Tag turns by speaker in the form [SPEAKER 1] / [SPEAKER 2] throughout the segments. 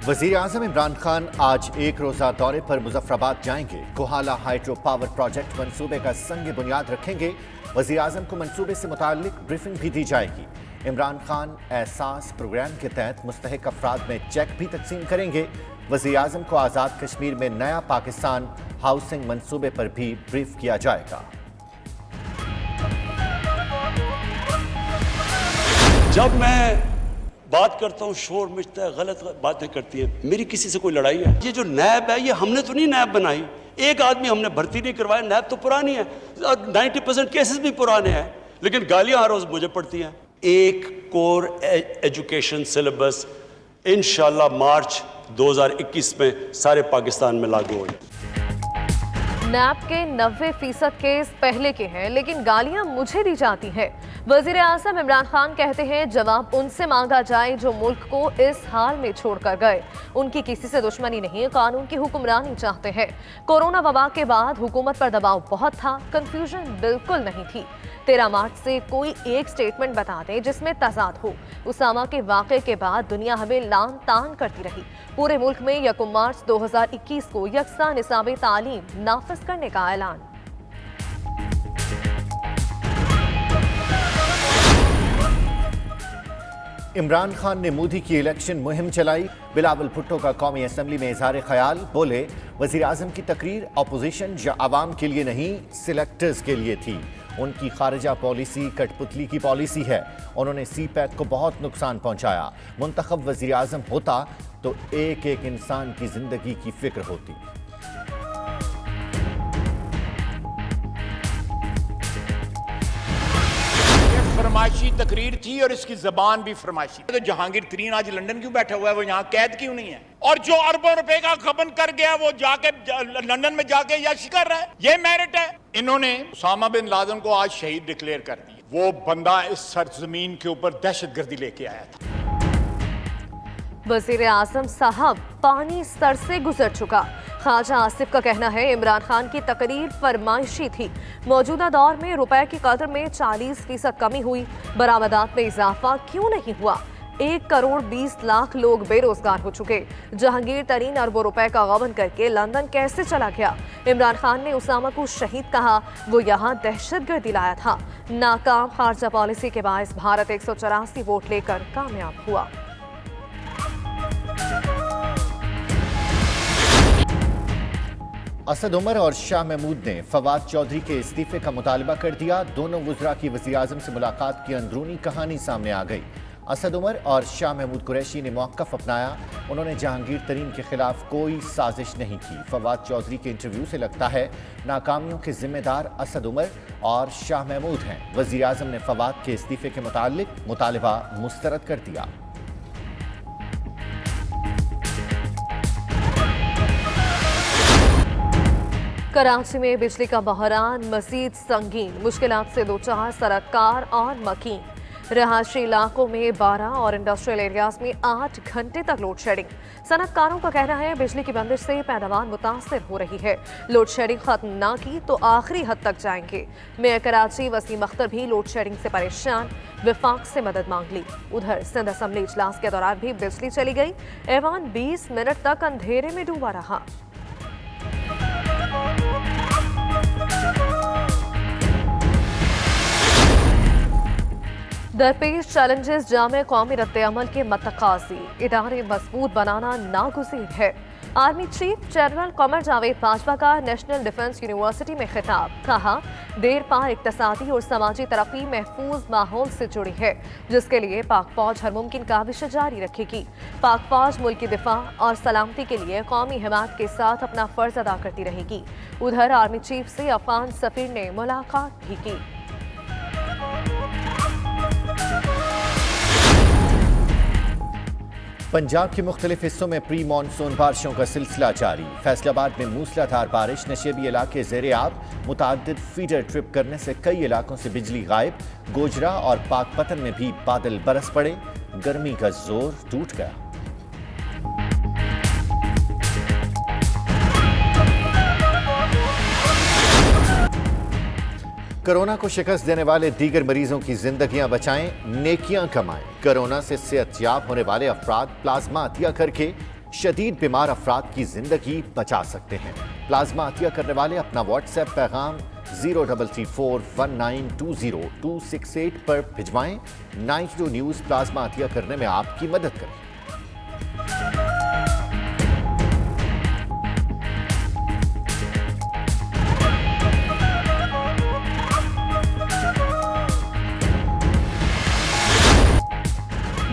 [SPEAKER 1] वजीर आजम इमरान खान आज एक रोजा दौरे पर मुजफ्फराबाद जाएंगे। कोहाला हाइड्रो पावर प्रोजेक्ट मंसूबे का संग बुनियाद रखेंगे। वजीर आजम को मंसूबे से मुताल्लिक ब्रीफिंग भी दी जाएगी। इमरान खान एहसास प्रोग्राम के तहत मुस्तहिक अफराद में चेक भी तकसीम करेंगे। वजीर आजम को आज़ाद कश्मीर में नया पाकिस्तान हाउसिंग मंसूबे पर भी ब्रीफ किया जाएगा।
[SPEAKER 2] जब मैं बात करता हूँ शोर मचता है, गलत बातें करती है। मेरी किसी से कोई लड़ाई है? ये जो नैब है, ये हमने तो नहीं नैब बनाई। एक आदमी हमने भर्ती नहीं करवाया। नैब तो पुरानी है, 90% केसेस भी पुराने हैं, लेकिन गालियां हर रोज मुझे पड़ती हैं। एक कोर एजुकेशन सिलेबस इंशाल्लाह मार्च 2021 में सारे पाकिस्तान में लागू हो जाए।
[SPEAKER 3] नैब के 90% केस पहले के हैं, लेकिन गालियां मुझे दी जाती हैं। वजीर आज़म इमरान खान कहते हैं जवाब उनसे मांगा जाए जो मुल्क को इस हाल में छोड़कर गए। उनकी किसी से दुश्मनी नहीं, कानून की हुक्मरानी चाहते हैं। कोरोना वबा के बाद हुकूमत पर दबाव बहुत था, कंफ्यूजन बिल्कुल नहीं थी। 13 मार्च से कोई एक स्टेटमेंट बता दें जिसमें तजाद हो। उसामा के वाक़े के बाद दुनिया हमें लान तान करती रही। पूरे मुल्क में 1 मार्च 2021 को यकसा निसाबे तालीम नाफिज करने का ऐलान।
[SPEAKER 1] इमरान खान ने मोदी की इलेक्शन मुहिम चलाई। बिलावल भुट्टो का कौमी असम्बली में इजहार ख्याल। बोले वजीर आजम की तकरीर अपोजिशन या आवाम के लिए नहीं, सिलेक्टर्स के लिए थी। उनकी खारजा पॉलिसी कठपुतली की पॉलिसी है। उन्होंने CPAC को बहुत नुकसान पहुंचाया। मुंतखब वजीर आजम होता तो एक एक इंसान की जिंदगी की फिक्र होती।
[SPEAKER 4] फरमाइशी तकरीर थी और इसकी जबान भी फरमाइशी। तो जहांगीर तरीन आज लंदन क्यों बैठा हुआ है? वो यहाँ कैद क्यों नहीं है? और जो अरबों रुपए का गबन कर गया वो जाके लंदन में जाके यश कर रहा है। ये मेरिट है। इन्होंने उसामा बिन लादेन को आज शहीद डिक्लेयर कर दिया। वो बंदा इस सरजमीन के ऊपर दहशतगर्दी लेके आया था।
[SPEAKER 3] वजीर आजम साहब पानी सर से गुजर चुका। ख्वाजा आसिफ का कहना है इमरान खान की तकरीर फरमाइशी थी। मौजूदा दौर में रुपए की कदर में 40% कमी हुई। बरामदात में इजाफा क्यों नहीं हुआ? 1 करोड़ 20 लाख लोग बेरोजगार हो चुके। जहांगीर तरीन अरबों रुपए का गबन करके लंदन कैसे चला गया? इमरान खान ने उसामा को शहीद कहा, वो यहाँ दहशतगर्दी लाया था। नाकाम खारजा पॉलिसी के बायस भारत 184 वोट लेकर कामयाब हुआ।
[SPEAKER 1] असद उमर और शाह महमूद ने फवाद चौधरी के इस्तीफे का मुतालबा कर दिया। दोनों वज़रा की वज़ीर आज़म से मुलाकात की अंदरूनी कहानी सामने आ गई। असद उमर और शाह महमूद कुरैशी ने मौक़िफ़ अपनाया। उन्होंने जहांगीर तरीन के खिलाफ कोई साजिश नहीं की। फवाद चौधरी के इंटरव्यू से लगता है नाकामियों के जिम्मेदार असद उमर और शाह महमूद हैं। वज़ीर आज़म ने फवाद के इस्तीफे के मुतालिक मुतालबा मुस्तरद कर दिया।
[SPEAKER 3] कराची में बिजली का बहरान मजीद संगीन। मुश्किलात से दो चार सड़ककार और मकीन। रहायशी इलाकों में 12 और इंडस्ट्रियल एरियाज में 8 घंटे तक लोड शेडिंग। सनतकारों का कहना है बिजली की बंदिश से पैदावार मुतासर हो रही है। लोड शेडिंग खत्म ना की तो आखिरी हद तक जाएंगे। मेयर कराची वसीम अख्तर भी लोड शेडिंग से परेशान, विफाक से मदद मांग ली। उधर सिंध असम्बली इजलास के दौरान भी बिजली चली गई। ऐवान 20 मिनट तक अंधेरे में डूबा रहा। दरपेश चैलेंजेस जामे कौमी रद्द-ए-अमल के मतकाजी। इदारे मजबूत बनाना नागुज़ीर है। Army chief general Qamar Javed Bajwa का नेशनल डिफेंस यूनिवर्सिटी में खिताब। कहा देर पार इक्तसादी और समाजी तरक्की महफूज माहौल से जुड़ी है, जिसके लिए पाक फौज हर मुमकिन काविश जारी रखेगी। पाक फौज मुल्क की दिफा और सलामती के लिए कौमी हिमायत के साथ अपना फर्ज अदा करती रहेगी। उधर आर्मी चीफ से अफगान सफीर ने मुलाकात भी की।
[SPEAKER 1] पंजाब के मुख्तलिफ हिस्सों में प्री मानसून बारिशों का सिलसिला जारी। फैसलाबाद में मूसलाधार बारिश, नशेबी इलाके ज़ेरे आब। मुताद्दिद फीडर ट्रिप करने से कई इलाकों से बिजली गायब। गोजरा और पाकपतन में भी बादल बरस पड़े। गर्मी का जोर टूट गया। कोरोना को शिकस्त देने वाले दीगर मरीजों की जिंदगियां बचाएं, नेकियां कमाएं। कोरोना से सेहतयाब होने वाले अफराद प्लाज्मा अतिया करके शदीद बीमार अफराद की जिंदगी बचा सकते हैं। प्लाज्मा अतिया करने वाले अपना व्हाट्सएप पैगाम 03341920-268 पर भिजवाएं। 92 न्यूज प्लाज्मा अतिया करने में आपकी मदद करें।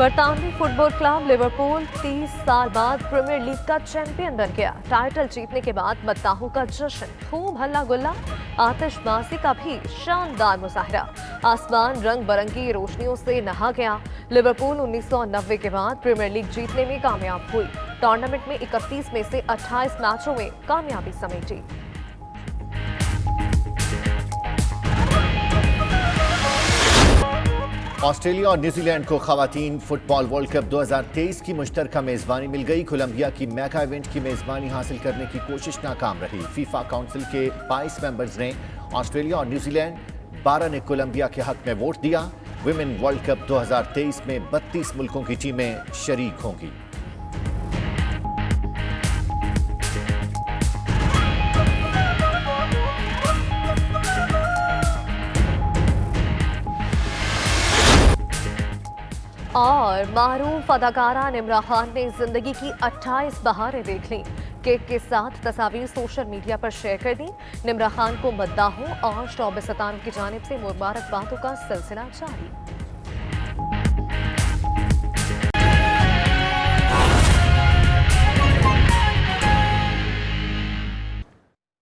[SPEAKER 3] बरतानवी फुटबॉल क्लब लिवरपूल 30 साल बाद प्रीमियर लीग का चैंपियन बन गया। टाइटल जीतने के बाद मद्दाहों का जश्न, खूब हल्ला गुल्ला, आतिशबाजी का भी शानदार मुजाहरा। आसमान रंग बिरंगी रोशनियों से नहा गया। लिवरपूल 1990 के बाद प्रीमियर लीग जीतने में कामयाब हुई। टूर्नामेंट में 31 में से 28 मैचों में कामयाबी समेटी।
[SPEAKER 1] ऑस्ट्रेलिया और न्यूजीलैंड को खवातीन फुटबॉल वर्ल्ड कप 2023 की मुश्तरका मेजबानी मिल गई। कोलंबिया की मेगा इवेंट की मेजबानी हासिल करने की कोशिश नाकाम रही। फीफा काउंसिल के 22 मेंबर्स ने ऑस्ट्रेलिया और न्यूजीलैंड, 12 ने कोलंबिया के हक में वोट दिया। विमेन वर्ल्ड कप 2023 में 32 मुल्कों की टीमें शरीक होंगी।
[SPEAKER 3] और मारूफ अदाकारा निम्रा खान ने जिंदगी की 28 बहारें देख लीं। केक के साथ तस्वीर सोशल मीडिया पर शेयर कर दी। निम्रा खान को मद्दाहों और शोबे सतारों की जानिब से मुबारकबादों का सिलसिला जारी।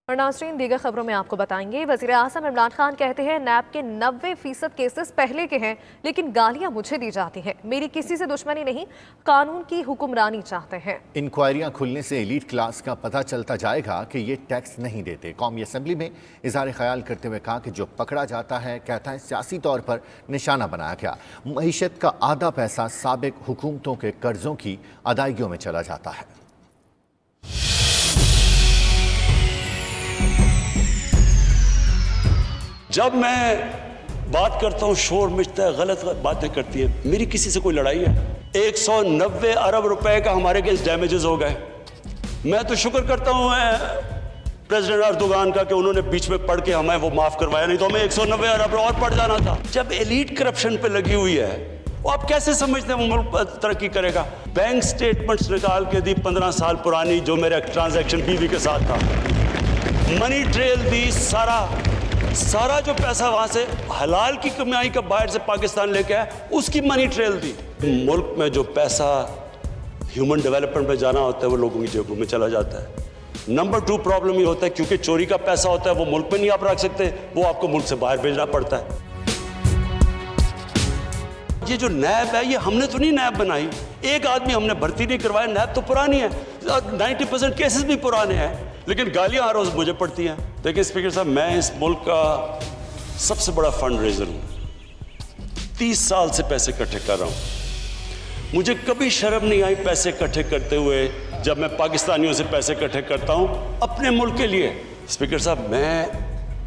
[SPEAKER 3] और नाज़रीन, दीगर खबरों में आपको बताएंगे, वज़ीर आज़म इमरान खान कहते हैं नैब के 90% केसेस पहले के हैं, लेकिन गालियां मुझे दी जाती हैं। मेरी किसी से दुश्मनी नहीं, कानून की हुक्मरानी चाहते हैं।
[SPEAKER 1] इंक्वायरियां खुलने से एलीट क्लास का पता चलता जाएगा कि ये टैक्स नहीं देते। कौमी असम्बली में इज़हार ख्याल करते हुए कहा कि जो पकड़ा जाता है, कहता है सियासी तौर पर निशाना बनाया गया। मईशत का आधा पैसा साबिक हुकूमतों के कर्जों की अदायगियों में चला जाता है।
[SPEAKER 2] जब मैं बात करता हूँ शोर मचता है, गलत बातें करती है। मेरी किसी से कोई लड़ाई है? 190 अरब रुपए का हमारे अगेंस्ट डैमेजेस हो गए। मैं तो शुक्र करता हूँ प्रेसिडेंट अर्दोगान का कि उन्होंने बीच में पढ़ के हमें वो माफ करवाया, नहीं तो हमें 190 अरब और पड़ जाना था। जब एलीट करप्शन पे लगी हुई है, वो आप कैसे समझते हैं वो मुल्क तरक्की करेगा? बैंक स्टेटमेंट्स निकाल के दी 15 साल पुरानी, जो मेरा ट्रांजैक्शन बीवी के साथ था, मनी ट्रेल दी, सारा जो पैसा वहां से हलाल की कमाई का बाहर से पाकिस्तान लेके आया, उसकी मनी ट्रेल दी। मुल्क में जो पैसा ह्यूमन डेवलपमेंट में जाना होता है वो लोगों की जेबों में चला जाता है। नंबर 2 प्रॉब्लम ये होता है क्योंकि चोरी का पैसा होता है वो मुल्क में नहीं आप रख सकते, वो आपको मुल्क से बाहर भेजना पड़ता है। ये जो नैब है, ये हमने तो नहीं नैब बनाई, एक आदमी हमने भर्ती नहीं करवाया। नैब तो पुरानी है, 90% केसेस भी पुराने हैं, लेकिन गालियां हर रोज मुझे पड़ती हैं। देखिए स्पीकर साहब, मैं इस मुल्क का सबसे बड़ा फंड रेजर हूं। 30 साल से पैसे इकट्ठे कर रहा हूं। मुझे कभी शर्म नहीं आई पैसे इकट्ठे करते हुए। जब मैं पाकिस्तानियों से पैसे इकट्ठे करता हूं अपने मुल्क के लिए, स्पीकर साहब, मैं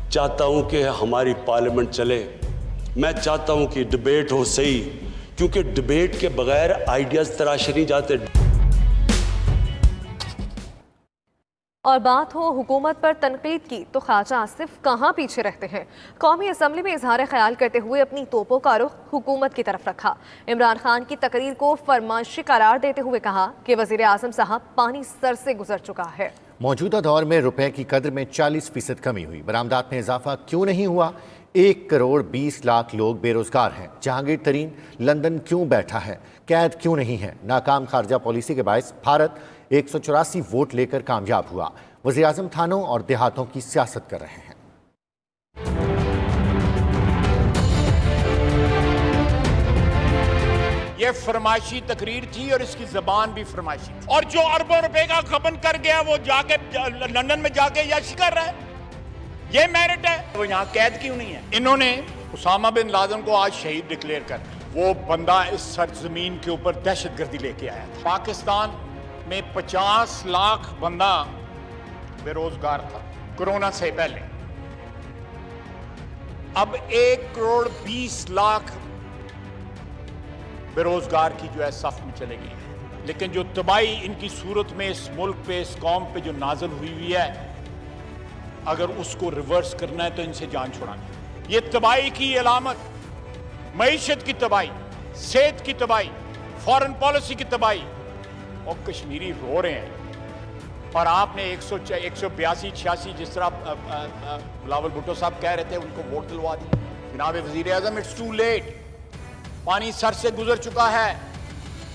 [SPEAKER 2] चाहता हूं कि हमारी पार्लियामेंट चले। मैं चाहता हूं कि डिबेट हो सही, क्योंकि डिबेट के बगैर आइडियाज तराशे नहीं जाते।
[SPEAKER 3] और बात हो हुकूमत पर तनकीद की तो ख्वाजा आसिफ कहाँ पीछे रहते हैं। कौमी असम्बली में इजहार ख्याल करते हुए अपनी तोपों का रुख हुकूमत की तरफ रखा। इमरान खान की तकरीर को फरमाइशी करार देते हुए कहा कि वज़ीर आज़म साहब पानी सर से गुजर चुका है।
[SPEAKER 1] मौजूदा दौर में रुपए की कदर में 40% कमी हुई। बरामदात में इजाफा क्यों नहीं हुआ? 1 करोड़ 20 लाख लोग बेरोजगार हैं। जहांगीर तरीन लंदन क्यों बैठा है? कैद क्यों नहीं है? नाकाम खारजा पॉलिसी के बायस भारत 184 वोट लेकर कामयाब हुआ। वज़ीर आज़म थानों और देहातों की सियासत कर रहे हैं।
[SPEAKER 4] ये फरमाइशी तकरीर थी और इसकी जबान भी फरमाइशी। और जो अरबों रुपए का गबन कर गया वो जाके लंदन में जाके याशी कर रहा है, ये मेरिट है। वो यहाँ कैद क्यों नहीं है? इन्होंने उसामा बिन लादेन को आज शहीद डिक्लेयर कर, वो बंदा इस सरजमीन के ऊपर दहशतगर्दी लेके आया था। पाकिस्तान में 50 लाख बंदा बेरोजगार था कोरोना से पहले। अब 1 करोड़ 20 लाख बेरोजगार की जो है सफ में चले गई है। लेकिन जो तबाही इनकी सूरत में इस मुल्क पे, इस कौम पे जो नाजल हुई है, अगर उसको रिवर्स करना है तो इनसे जान छुड़ानी। ये तबाही की अलामत, मईशत की तबाही, सेहत की तबाही, फॉरेन पॉलिसी की तबाही, और कश्मीरी रो रहे हैं। और आपने 182, 86 जिस तरह बिलावल भुट्टो साहब कह रहे थे, उनको वोट दिलवा दी। जनाब वजीर आजम, इट्स टू लेट, पानी सर से गुजर चुका है।